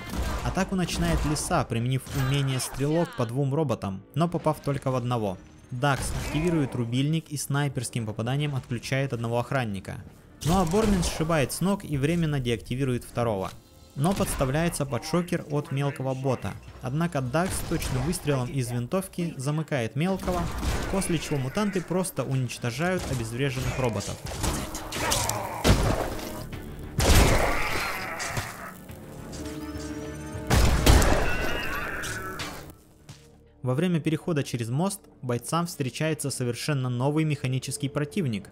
Атаку начинает Лиса, применив умение стрелок по двум роботам, но попав только в одного. Дакс активирует рубильник и снайперским попаданием отключает одного охранника. Ну а Бормин сшибает с ног и временно деактивирует второго. Но подставляется под шокер от мелкого бота. Однако Дакс точным выстрелом из винтовки замыкает мелкого, после чего мутанты просто уничтожают обезвреженных роботов. Во время перехода через мост бойцам встречается совершенно новый механический противник.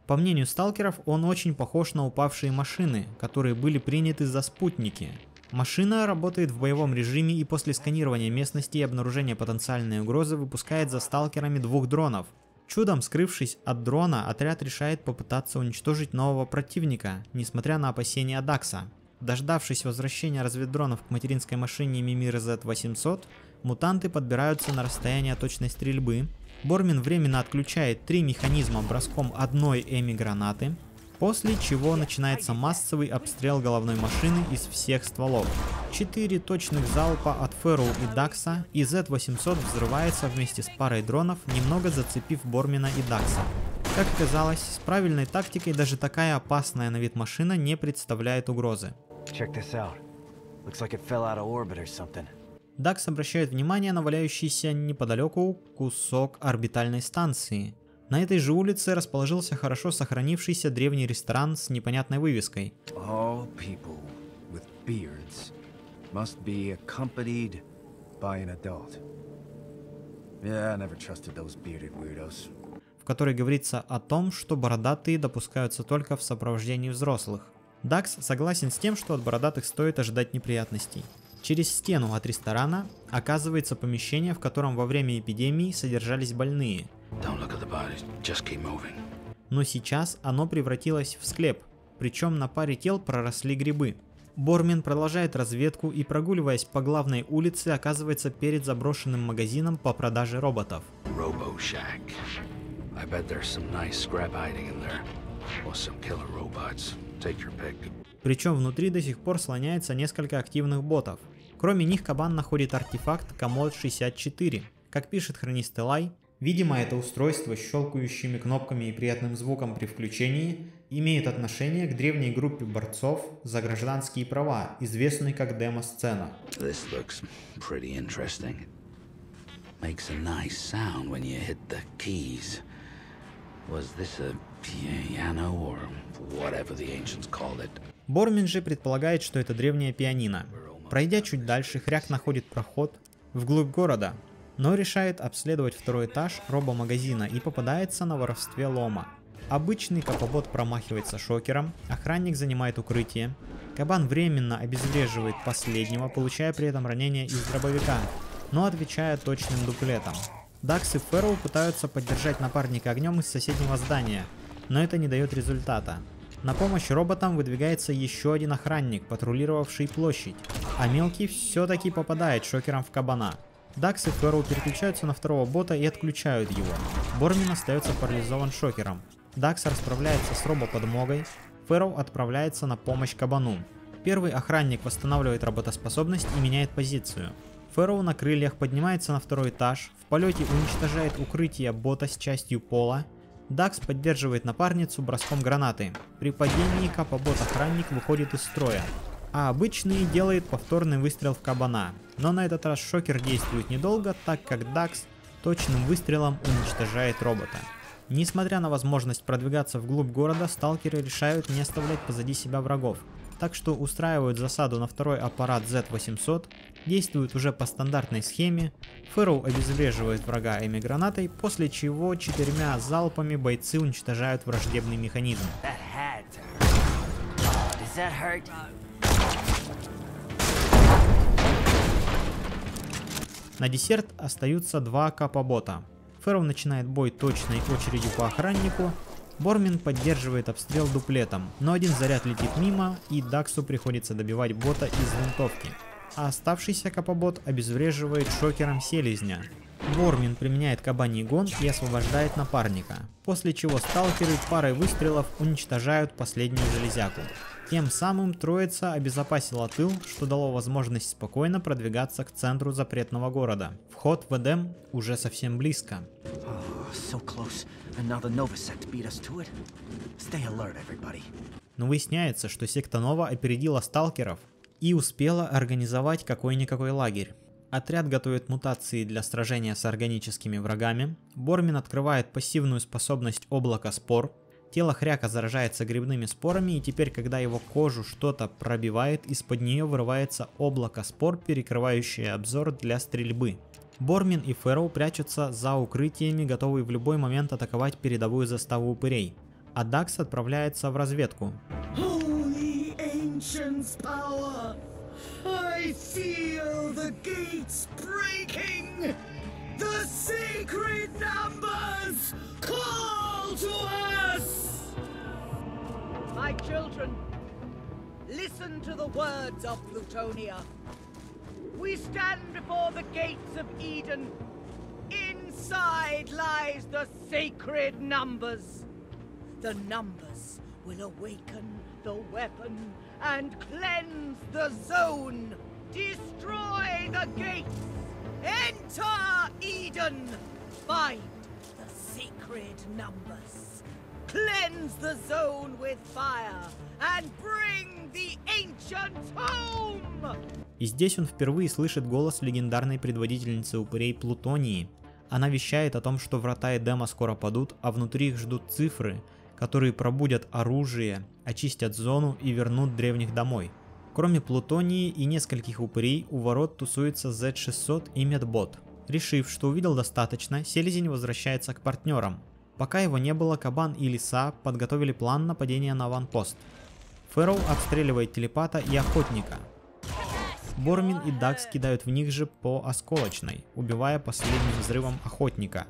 По мнению сталкеров, он очень похож на упавшие машины, которые были приняты за спутники. Машина работает в боевом режиме и после сканирования местности и обнаружения потенциальной угрозы выпускает за сталкерами двух дронов. Чудом скрывшись от дрона, отряд решает попытаться уничтожить нового противника, несмотря на опасения Дакса. Дождавшись возвращения разведдронов к материнской машине Мимир Z-800, мутанты подбираются на расстояние точной стрельбы. Бормин временно отключает 3 механизма броском одной Эми-гранаты. После чего начинается массовый обстрел головной машины из всех стволов. 4 точных залпа от Фэрроу и Дакса, и Z-800 взрывается вместе с парой дронов, немного зацепив Бормина и Дакса. Как оказалось, с правильной тактикой даже такая опасная на вид машина не представляет угрозы. Дакс обращает внимание на валяющийся неподалеку кусок орбитальной станции. На этой же улице расположился хорошо сохранившийся древний ресторан с непонятной вывеской. All people with beards must be accompanied by an adult. Yeah, I never trusted those bearded weirdos. В которой говорится о том, что бородатые допускаются только в сопровождении взрослых. Дакс согласен с тем, что от бородатых стоит ожидать неприятностей. Через стену от ресторана оказывается помещение, в котором во время эпидемии содержались больные. Но сейчас оно превратилось в склеп, причем на паре тел проросли грибы. Бормин продолжает разведку и, прогуливаясь по главной улице, оказывается перед заброшенным магазином по продаже роботов. Причем внутри до сих пор слоняется несколько активных ботов. Кроме них Кабан находит артефакт Комод-64. Как пишет хронист Элай, видимо, это устройство с щелкающими кнопками и приятным звуком при включении имеет отношение к древней группе борцов за гражданские права, известной как демо-сцена. Бормин же предполагает, что это древнее пианино. Пройдя чуть дальше, Хряк находит проход вглубь города, но решает обследовать второй этаж робомагазина и попадается на воровстве лома. Обычный капобот промахивается шокером, охранник занимает укрытие, Кабан временно обезвреживает последнего, получая при этом ранение из дробовика, но отвечая точным дуплетом. Дакс и Фэрроу пытаются поддержать напарника огнем из соседнего здания, но это не дает результата. На помощь роботам выдвигается еще один охранник, патрулировавший площадь, а мелкий все-таки попадает шокером в Кабана. Дакс и Фэрроу переключаются на второго бота и отключают его. Бормин остается парализован шокером. Дакс расправляется с робоподмогой, Фэрроу отправляется на помощь Кабану. Первый охранник восстанавливает работоспособность и меняет позицию. Фэрроу на крыльях поднимается на второй этаж, в полете уничтожает укрытие бота с частью пола. Дакс поддерживает напарницу броском гранаты. При падении капобот-охранник выходит из строя, а обычный делает повторный выстрел в Кабана. Но на этот раз шокер действует недолго, так как Дакс точным выстрелом уничтожает робота. Несмотря на возможность продвигаться вглубь города, сталкеры решают не оставлять позади себя врагов. Так что устраивают засаду на второй аппарат Z-800, действуют уже по стандартной схеме, Фэрроу обезвреживает врага эми-гранатой, после чего 4 залпами бойцы уничтожают враждебный механизм. На десерт остаются 2 капобота. Фэрроу начинает бой точной очередью по охраннику, Бормин поддерживает обстрел дуплетом, но один заряд летит мимо, и Даксу приходится добивать бота из винтовки, а оставшийся капобот обезвреживает шокером селезня. Бормин применяет кабаний гон и освобождает напарника, после чего сталкеры парой выстрелов уничтожают последнюю железяку. Тем самым троица обезопасила тыл, что дало возможность спокойно продвигаться к центру запретного города. Вход в Эдем уже совсем близко. Но выясняется, что секта Нова опередила сталкеров и успела организовать какой-никакой лагерь. Отряд готовит мутации для сражения с органическими врагами. Бормин открывает пассивную способность облака спор. Тело Хряка заражается грибными спорами, и теперь, когда его кожу что-то пробивает, из-под нее вырывается облако спор, перекрывающее обзор для стрельбы. Бормин и Фэрроу прячутся за укрытиями, готовые в любой момент атаковать передовую заставу упырей. А Дакс отправляется в разведку. I feel the gates breaking! The sacred numbers call to us! My children, listen to the words of Plutonia. We stand before the gates of Eden. Inside lies the sacred numbers. The numbers will awaken the weapon and cleanse the zone. Destroy the gates. Enter Eden. Find the sacred numbers. Cleanse the zone with fire and bring the ancient home. И здесь он впервые слышит голос легендарной предводительницы упырей Плутонии. Она вещает о том, что врата Эдема скоро падут, а внутри их ждут цифры, которые пробудят оружие, очистят зону и вернут древних домой. Кроме Плутонии и нескольких упырей, у ворот тусуется Z600 и Медбот. Решив, что увидел достаточно, Селезень возвращается к партнерам. Пока его не было, Кабан и Лиса подготовили план нападения на аванпост. Фэрроу обстреливает телепата и охотника. Бормин и Дакс кидают в них же по осколочной, убивая последним взрывом охотника.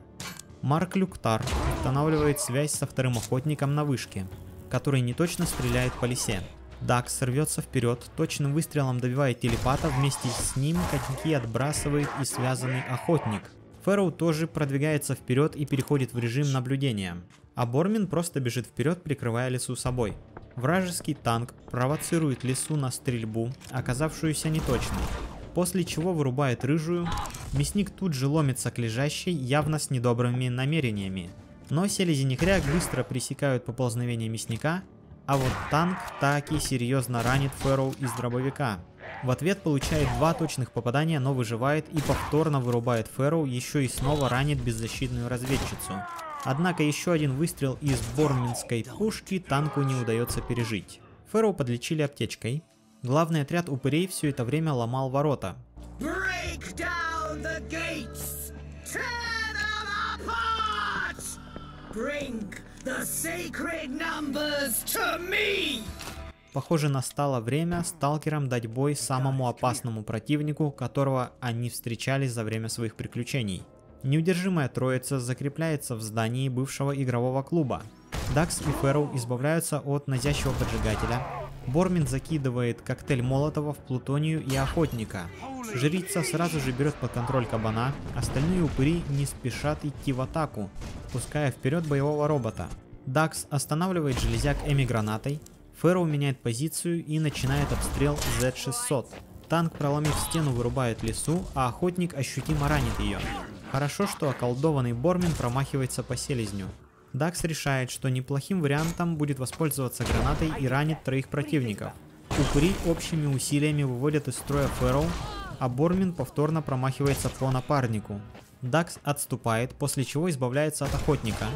Марк Люктар устанавливает связь со вторым охотником на вышке, который неточно стреляет по лисе. Дакс рвется вперед, точным выстрелом добивает телепата, вместе с ним коньки отбрасывает и связанный охотник. Фэрроу тоже продвигается вперед и переходит в режим наблюдения, а Бормин просто бежит вперед, прикрывая лису собой. Вражеский танк провоцирует лису на стрельбу, оказавшуюся неточной, после чего вырубает рыжую. Мясник тут же ломится к лежащей, явно с недобрыми намерениями. Но Селезень и Хряк быстро пресекают поползновение мясника, а вот танк таки серьезно ранит Фэрроу из дробовика. В ответ получает 2 точных попадания, но выживает и повторно вырубает Фэрроу, еще и снова ранит беззащитную разведчицу. Однако еще один выстрел из борминской пушки танку не удается пережить. Фэрроу подлечили аптечкой. Главный отряд упырей все это время ломал ворота. Похоже, настало время сталкерам дать бой самому опасному противнику, которого они встречали за время своих приключений. Неудержимая троица закрепляется в здании бывшего игрового клуба. Дакс и Фэрроу избавляются от назящего поджигателя. Бормин закидывает коктейль Молотова в Плутонию и охотника. Жрица сразу же берет под контроль кабана, остальные упыри не спешат идти в атаку, пуская вперед боевого робота. Дакс останавливает железяк Эми гранатой, Фэрроу меняет позицию и начинает обстрел Z600. Танк, проломив стену, вырубает лису, а охотник ощутимо ранит ее. Хорошо, что околдованный Бормин промахивается по селезню. Дакс решает, что неплохим вариантом будет воспользоваться гранатой и ранит 3 противников. Упыри общими усилиями выводят из строя Фэрроу, а Бормин повторно промахивается по напарнику. Дакс отступает, после чего избавляется от охотника.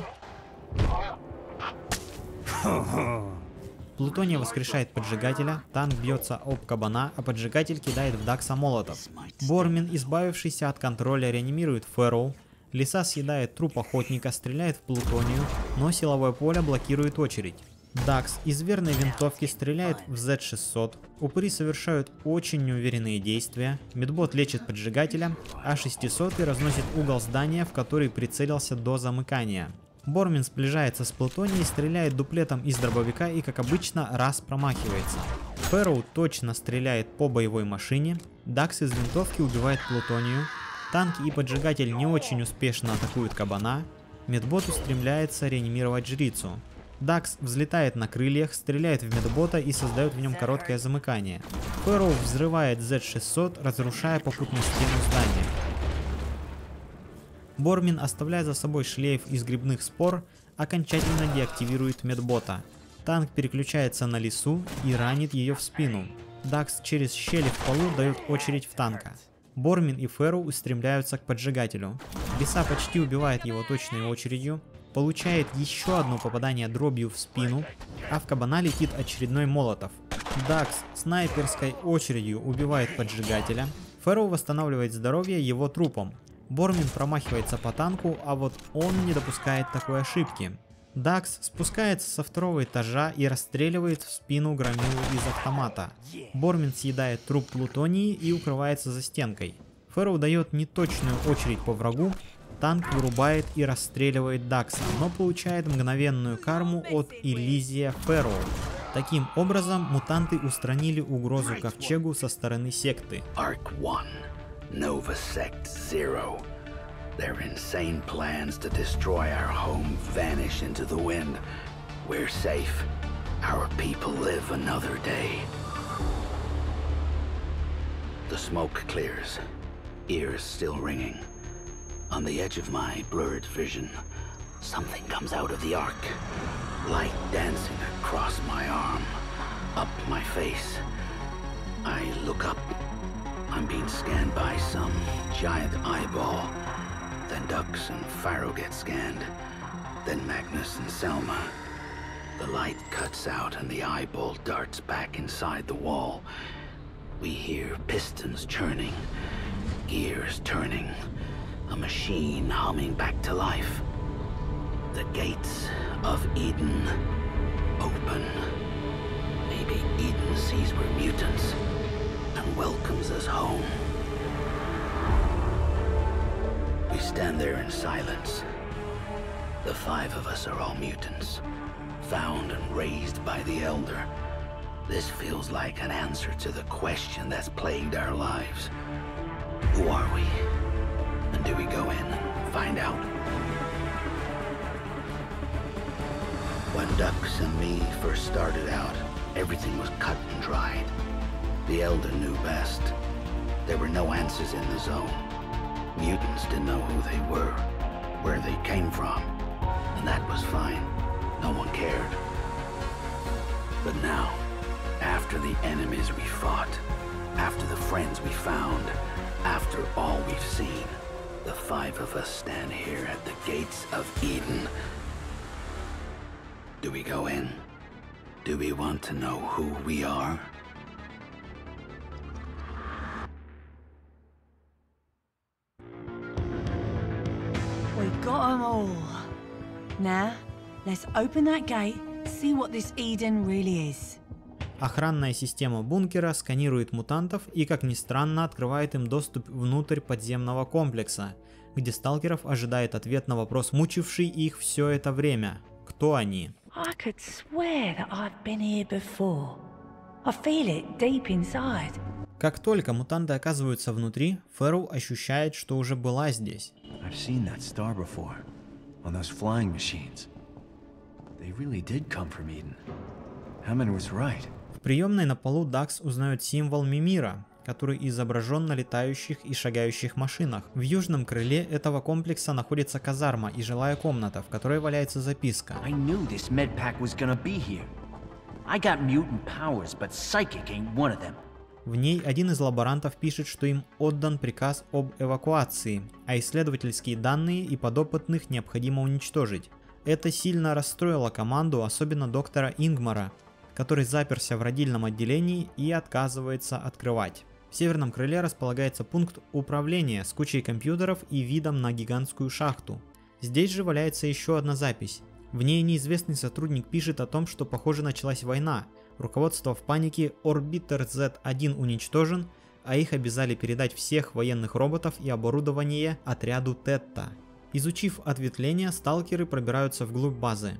Плутония воскрешает поджигателя, танк бьется об кабана, а поджигатель кидает в Дакса молотов. Бормин, избавившийся от контроля, реанимирует Фэрроу. Лиса съедает труп охотника, стреляет в Плутонию, но силовое поле блокирует очередь. Дакс из верной винтовки стреляет в Z600. Упыри совершают очень неуверенные действия. Медбот лечит поджигателя, а 600-й разносит угол здания, в который прицелился до замыкания. Бормин сближается с Плутонией, стреляет дуплетом из дробовика и, как обычно, раз промахивается. Фэрроу точно стреляет по боевой машине. Дакс из винтовки убивает Плутонию. Танк и поджигатель не очень успешно атакуют кабана. Медбот устремляется реанимировать жрицу. Дакс взлетает на крыльях, стреляет в медбота и создает в нем короткое замыкание. Фэрроу взрывает Z600, разрушая попутно стену здания. Бормин, оставляя за собой шлейф из грибных спор, окончательно деактивирует медбота. Танк переключается на лису и ранит ее в спину. Дакс через щели в полу дает очередь в танка. Бормин и Фэрроу устремляются к поджигателю. Лиса почти убивает его точной очередью, получает еще одно попадание дробью в спину, а в кабана летит очередной молотов. Дакс снайперской очередью убивает поджигателя. Фэрроу восстанавливает здоровье его трупом. Бормин промахивается по танку, а вот он не допускает такой ошибки. Дакс спускается со 2-го этажа и расстреливает в спину громилу из автомата. Бормин съедает труп Плутонии и укрывается за стенкой. Фэрроу дает неточную очередь по врагу, танк вырубает и расстреливает Дакса, но получает мгновенную карму от Элизия Фэрроу. Таким образом, мутанты устранили угрозу ковчегу со стороны секты. Nova Sect Zero. Their insane plans to destroy our home vanish into the wind. We're safe. our people live another day. The smoke clears, ears still ringing. On the edge of my blurred vision, something comes out of the ark. Light dancing across my arm, up my face. I look up. I'm being scanned by some giant eyeball. Then Dux and Pharaoh get scanned. Then Magnus and Selma. The light cuts out and the eyeball darts back inside the wall. We hear pistons churning, gears turning, a machine humming back to life. The gates of Eden open. Maybe Eden sees we're mutants and welcomes us home. We stand there in silence. The 5 of us are all mutants, found and raised by the Elder. This feels like an answer to the question that's plagued our lives. Who are we? And do we go in and find out? When Dux and me first started out, everything was cut and dried. The Elder knew best. There were no answers in the zone. Mutants didn't know who they were, where they came from, and that was fine. No one cared. But now, after the enemies we fought, after the friends we found, after all we've seen, the 5 of us stand here at the gates of Eden. Do we go in? Do we want to know who we are? We got them all. Now, let's open that gate, see what this Eden really is. Охранная система бункера сканирует мутантов и, как ни странно, открывает им доступ внутрь подземного комплекса, где сталкеров ожидает ответ на вопрос, мучивший их все это время. Кто они? I could swear that I've been here before. I feel it deep inside. Как только мутанты оказываются внутри, Фэрроу ощущает, что уже была здесь. I've seen that star before, on those flying machines. They really did come from Eden. Hammond was right. В приемной на полу Дакс узнает символ Мимира, который изображен на летающих и шагающих машинах. В южном крыле этого комплекса находится казарма и жилая комната, в которой валяется записка. I knew this medpack was gonna be here. I got mutant powers, but psychic ain't one of them. В ней один из лаборантов пишет, что им отдан приказ об эвакуации, а исследовательские данные и подопытных необходимо уничтожить. Это сильно расстроило команду, особенно доктора Ингмара, который заперся в родильном отделении и отказывается открывать. В северном крыле располагается пункт управления с кучей компьютеров и видом на гигантскую шахту. Здесь же валяется еще одна запись. В ней неизвестный сотрудник пишет о том, что, похоже, началась война. Руководство в панике, Орбитер Z1 уничтожен, а их обязали передать всех военных роботов и оборудование отряду Тетта. Изучив ответвление, сталкеры пробираются вглубь базы.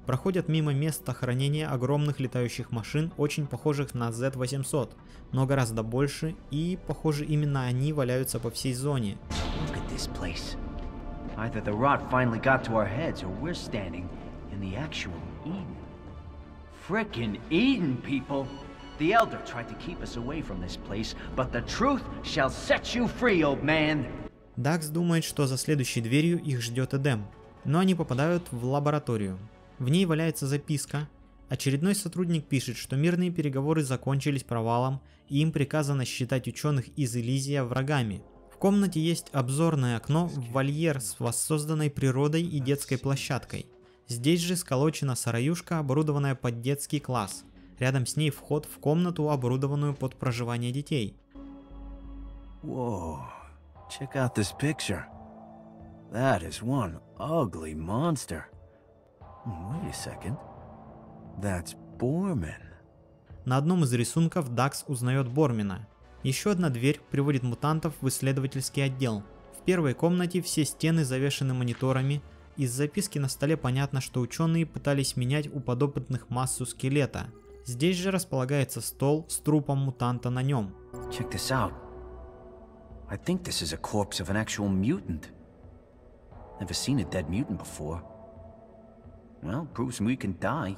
Проходят мимо места хранения огромных летающих машин, очень похожих на Z800, но гораздо больше, и, похоже, именно они валяются по всей зоне. Either the rot finally got to our heads, or we're standing in the actual Eden. Frickin' Eden, people! The Elder tried to keep us away from this place, but the truth shall set you free, old man! Дакс думает, что за следующей дверью их ждет Эдем, но они попадают в лабораторию. В ней валяется записка. Очередной сотрудник пишет, что мирные переговоры закончились провалом, и им приказано считать ученых из Элизия врагами. В комнате есть обзорное окно в вольер с воссозданной природой и детской площадкой. Здесь же сколочена сараюшка, оборудованная под детский класс. Рядом с ней вход в комнату, оборудованную под проживание детей. Whoa, check out this picture. That is one ugly monster. Wait a second. That's Borman. На одном из рисунков Дакс узнает Бормена. Еще одна дверь приводит мутантов в исследовательский отдел. В первой комнате все стены завешены мониторами. Из записки на столе понятно, что ученые пытались менять у подопытных массу скелета. Здесь же располагается стол с трупом мутанта на нем. Check this out. I think this is a corpse of an actual mutant. Never seen a dead mutant before. Well, proves we can die.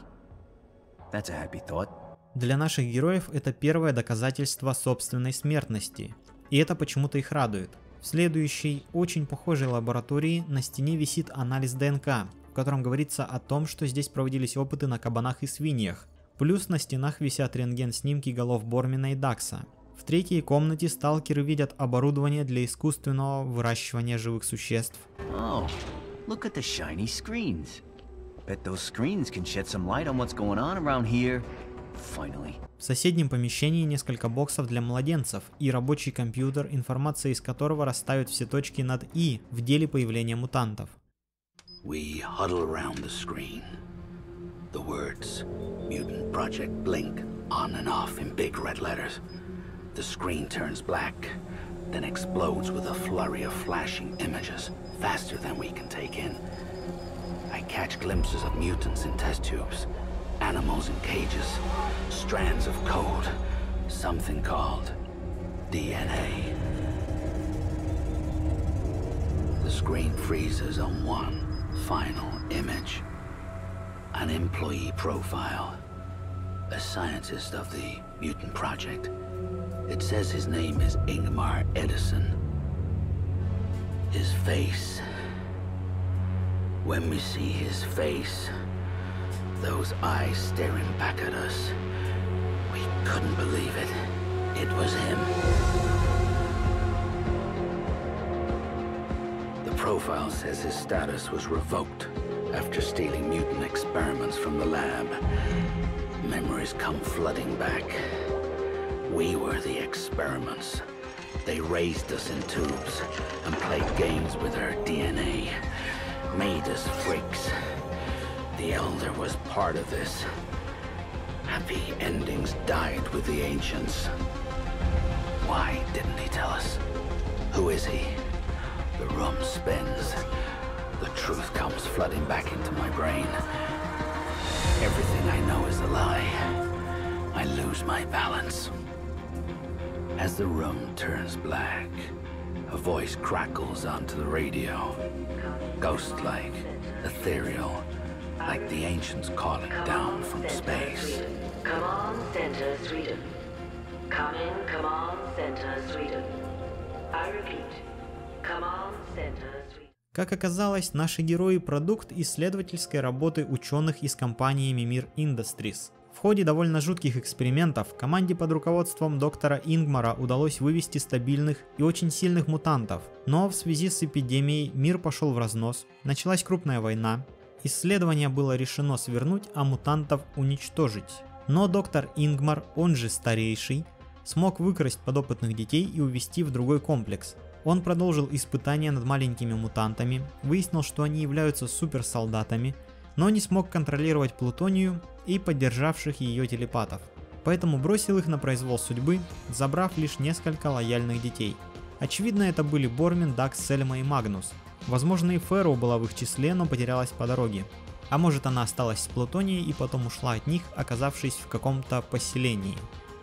That's a happy thought. Для наших героев это первое доказательство собственной смертности, и это почему-то их радует. В следующей, очень похожей лаборатории на стене висит анализ ДНК, в котором говорится о том, что здесь проводились опыты на кабанах и свиньях. Плюс на стенах висят рентген-снимки голов Бормина и Дакса. В третьей комнате сталкеры видят оборудование для искусственного выращивания живых существ. Oh, look at the shiny screens. Bet those screens can shed some light on what's going on around here. Finally. В соседнем помещении несколько боксов для младенцев и рабочий компьютер, информация из которого расставит все точки над «и» в деле появления мутантов. We huddle around the screen. The words Mutant Project blink on and off in big red letters. The screen turns black, then explodes with a flurry of flashing images, faster than we can take in. I catch glimpses of mutants in test tubes, animals in cages, strands of code, something called DNA. The screen freezes on one final image. An employee profile. A scientist of the Mutant Project. It says his name is Ingmar Edison. His face. When we see his face, those eyes staring back at us, we couldn't believe it. It was him. The profile says his status was revoked after stealing mutant experiments from the lab. Memories come flooding back. We were the experiments. They raised us in tubes and played games with our DNA. Made us freaks. The Elder was part of this. Happy endings died with the Ancients. Why didn't he tell us? Who is he? The room spins. The truth comes flooding back into my brain. Everything I know is a lie. I lose my balance. As the room turns black, a voice crackles onto the radio. Ghost-like, ethereal, like the Ancients calling down from space. Come on, Center, Sweden. Come in, come on, Center, Sweden. I repeat, come on, Center, Sweden. Как оказалось, наши герои – продукт исследовательской работы ученых из компании Mimir Industries. В ходе довольно жутких экспериментов команде под руководством доктора Ингмара удалось вывести стабильных и очень сильных мутантов. Но в связи с эпидемией мир пошел в разнос, началась крупная война, исследование было решено свернуть, а мутантов уничтожить. Но доктор Ингмар, он же Старейший, смог выкрасть подопытных детей и увезти в другой комплекс. Он продолжил испытания над маленькими мутантами, выяснил, что они являются суперсолдатами, но не смог контролировать Плутонию и поддержавших ее телепатов. Поэтому бросил их на произвол судьбы, забрав лишь несколько лояльных детей. Очевидно, это были Бормин, Дакс, Сельма и Магнус. Возможно, и Фэроу была в их числе, но потерялась по дороге. А может, она осталась с Плутонией и потом ушла от них, оказавшись в каком-то поселении.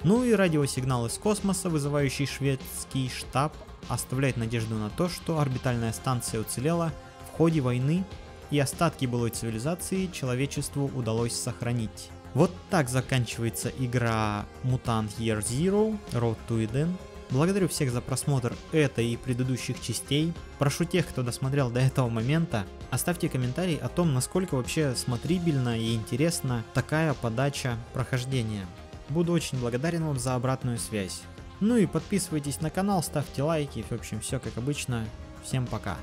Ну и радиосигнал из космоса, вызывающий шведский штаб, оставляет надежду на то, что орбитальная станция уцелела в ходе войны, и остатки былой цивилизации человечеству удалось сохранить. Вот так заканчивается игра Mutant Year Zero Road to Eden. Благодарю всех за просмотр этой и предыдущих частей. Прошу тех, кто досмотрел до этого момента, оставьте комментарий о том, насколько вообще смотрибельна и интересна такая подача прохождения. Буду очень благодарен вам за обратную связь. Ну и подписывайтесь на канал, ставьте лайки, в общем все как обычно. Всем пока.